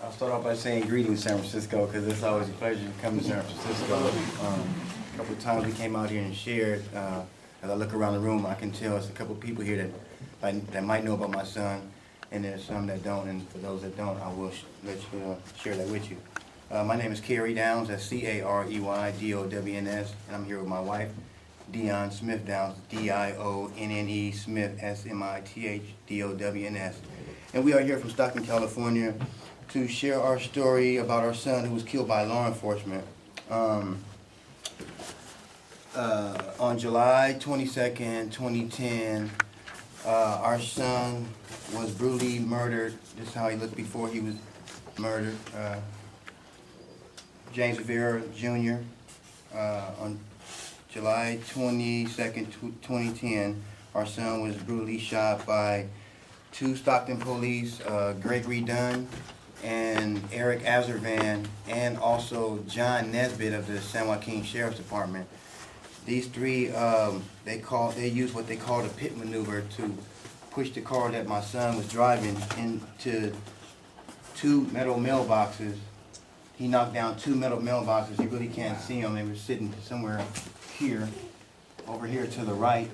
I'll start off by saying greetings, San Francisco, because it's always a pleasure to come to San Francisco. A couple of times we came out here and shared. As I look around the room, I can tell there's a couple of people here that might know about my son, and there's some that don't. And for those that don't, I will let you share that with you. My name is Carey Downs. That's Careydowns, and I'm here with my wife, Dionne Smith Downs, Dionne Smith, Smithdowns. And we are here from Stockton, California, to share our story about our son who was killed by law enforcement. On July 22nd, 2010, our son was brutally murdered. This is how he looked before he was murdered. James Rivera Jr. On July 22nd, 2010, our son was brutally shot by two Stockton police, Gregory Azarvand and Gregory Azarvand, and also John Nesbitt of the San Joaquin Sheriff's Department. These three, they used what they called a pit maneuver to push the car that my son was driving into two metal mailboxes. He knocked down two metal mailboxes. You really can't see them. They were sitting somewhere here, over here to the right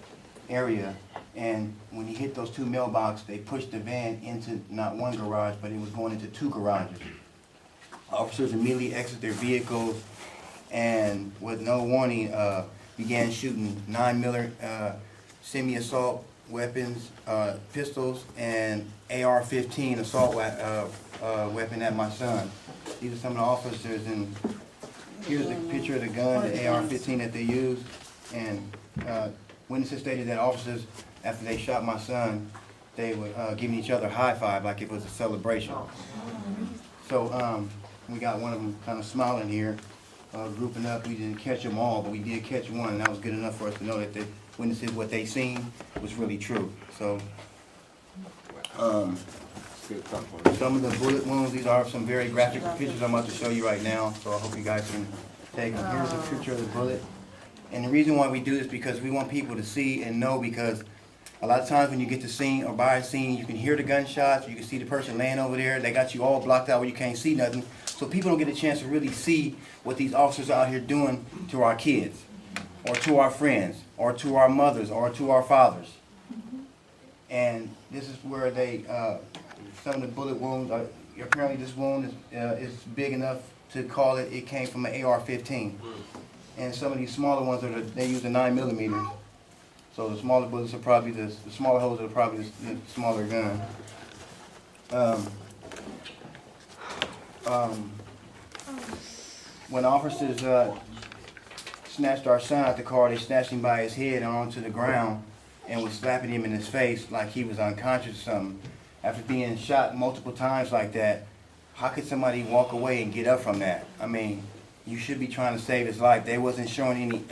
area. And when he hit those two mailboxes, they pushed the van into not one garage, but it was going into two garages. Officers immediately exited their vehicles and, with no warning, began shooting 9mm semi-assault weapons, pistols, and AR-15 assault weapon at my son. These are some of the officers, and here's the picture of the gun, the AR-15 that they used. And witnesses stated that officers, after they shot my son, they were giving each other a high five like it was a celebration. So we got one of them kind of smiling here, grouping up. We didn't catch them all, but we did catch one, and that was good enough for us to know that the witnesses, what they seen was really true. So some of the bullet wounds, these are some very graphic pictures I'm about to show you right now, so I hope you guys can take them. Here's a picture of the bullet. And the reason why we do this is because we want people to see and know, because a lot of times when you get to scene or by a scene, you can hear the gunshots, you can see the person laying over there, they got you all blocked out where you can't see nothing. So people don't get a chance to really see what these officers are out here doing to our kids, or to our friends, or to our mothers, or to our fathers. And this is where they, some of the bullet wounds, apparently this wound is big enough to call it came from an AR-15. And some of these smaller ones, they use the 9mm. So the smaller bullets are probably the smaller holes are probably the smaller gun. When officers snatched our son out the car, they snatched him by his head and onto the ground and was slapping him in his face like he was unconscious or something. After being shot multiple times like that, how could somebody walk away and get up from that? I mean, you should be trying to save his life. They wasn't showing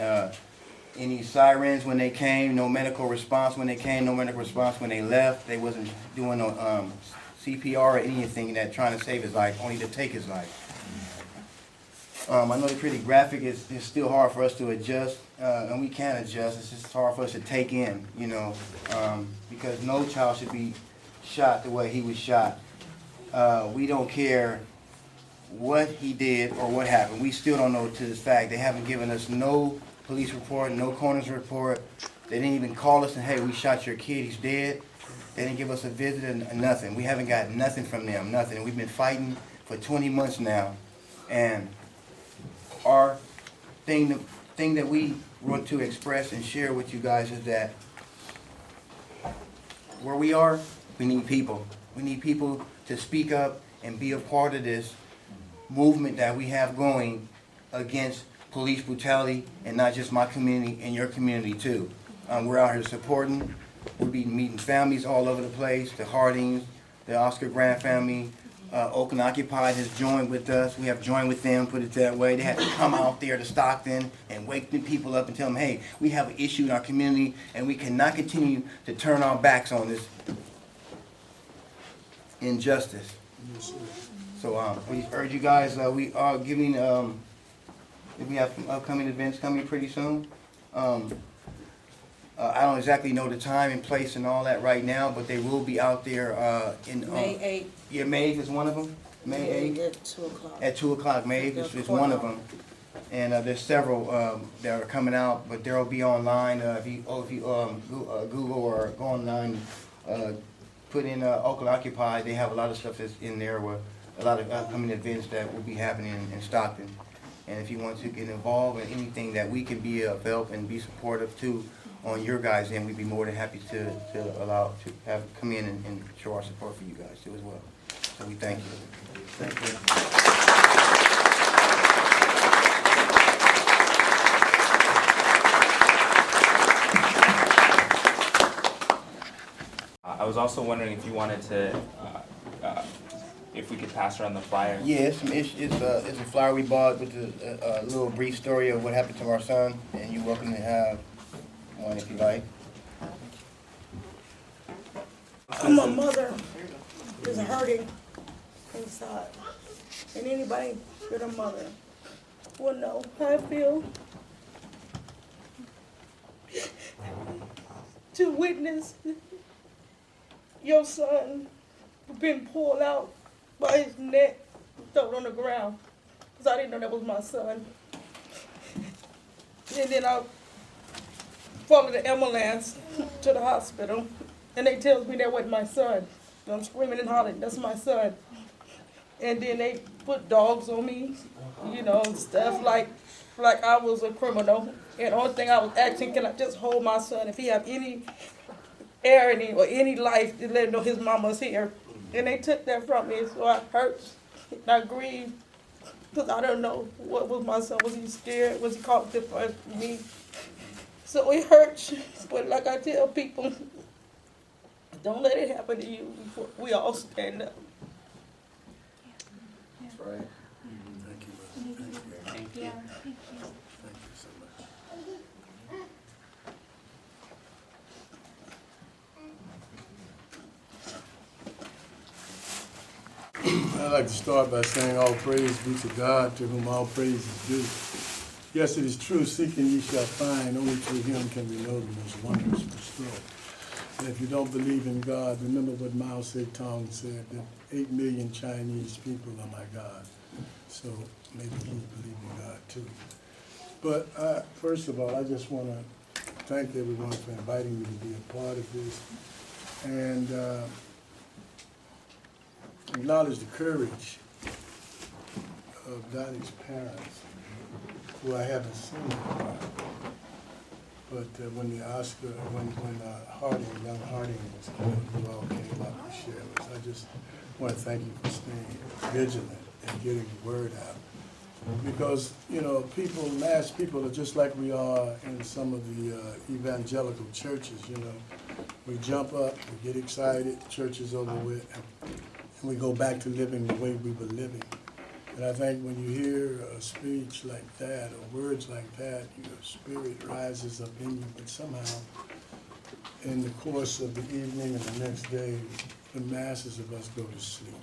any sirens when they came, no medical response when they came, no medical response when they left. They wasn't doing no CPR or anything that trying to save his life, only to take his life. I know they're pretty graphic. It's still hard for us to adjust, and we can adjust. It's just hard for us to take in, you know, because no child should be shot the way he was shot. We don't care what he did or what happened. We still don't know to this fact. They haven't given us no police report, no coroner's report. They didn't even call us and, hey, we shot your kid, he's dead. They didn't give us a visit or nothing. We haven't got nothing from them, nothing. We've been fighting for 20 months now. And our thing that we want to express and share with you guys is that where we are, we need people. We need people to speak up and be a part of this movement that we have going against police brutality, and not just my community, and your community too. We're out here supporting. We'll be meeting families all over the place, the Hardings, the Oscar Grant family. Oakland Occupied has joined with us. We have joined with them, put it that way. They had to come out there to Stockton and wake the people up and tell them, hey, we have an issue in our community, and we cannot continue to turn our backs on this injustice. So we urge you guys, we are giving, we have some upcoming events coming pretty soon. I don't exactly know the time and place and all that right now, but they will be out there in... May 8th. Yeah, May 8th is one of them. May 8th? At 2 o'clock. At 2 o'clock, May 8th is one of them. And there's several that are coming out, but they'll be online. If you Google or go online, put in Oakland Occupy, they have a lot of stuff that's in there with a lot of upcoming events that will be happening in Stockton. And if you want to get involved in anything that we can be of help and be supportive to on your guys' end, we'd be more than happy to allow to have come in and show our support for you guys too as well. So we thank you. Thank you. I was also wondering if you wanted to, if we could pass around the flyer. Yeah, it's a flyer we bought with a little brief story of what happened to our son, and you're welcome to have one if you like. My mother is hurting inside, and anybody with a mother will know how I feel. To witness your son being pulled out by his neck, thrown on the ground, because I didn't know that was my son. And then I followed the ambulance to the hospital, and they tells me that wasn't my son. And I'm screaming and hollering, that's my son. And then they put dogs on me, you know, and stuff like I was a criminal. And the only thing I was asking, can I just hold my son if he have any air in him or any life, to let him know his mama's here. And they took that from me, so I hurt and I grieved, because I don't know what was my son. Was he scared? Was he caught different from me? So it hurts, but like I tell people, don't let it happen to you before we all stand up. That's right. Thank you, brother. Thank you. Yeah, Thank you so much. I'd like to start by saying all praise be to God, to whom all praise is due. Yes, it is true, seeking ye shall find, only through him can we know the most wondrous bestow. And if you don't believe in God, remember what Mao Zedong said, that 8 million Chinese people are my God. So maybe he believe in God too. But first of all, I just want to thank everyone for inviting me to be a part of this. And acknowledge the courage of Dottie's parents, who I haven't seen in a while. But when the Oscar, when young Harding was killed, you all came up and shared with us. I just want to thank you for staying vigilant and getting the word out. Because, you know, mass people are just like we are in some of the evangelical churches, you know. We jump up, we get excited, church is over with, and we go back to living the way we were living. And I think when you hear a speech like that or words like that, your spirit rises up in you. But somehow, in the course of the evening and the next day, the masses of us go to sleep.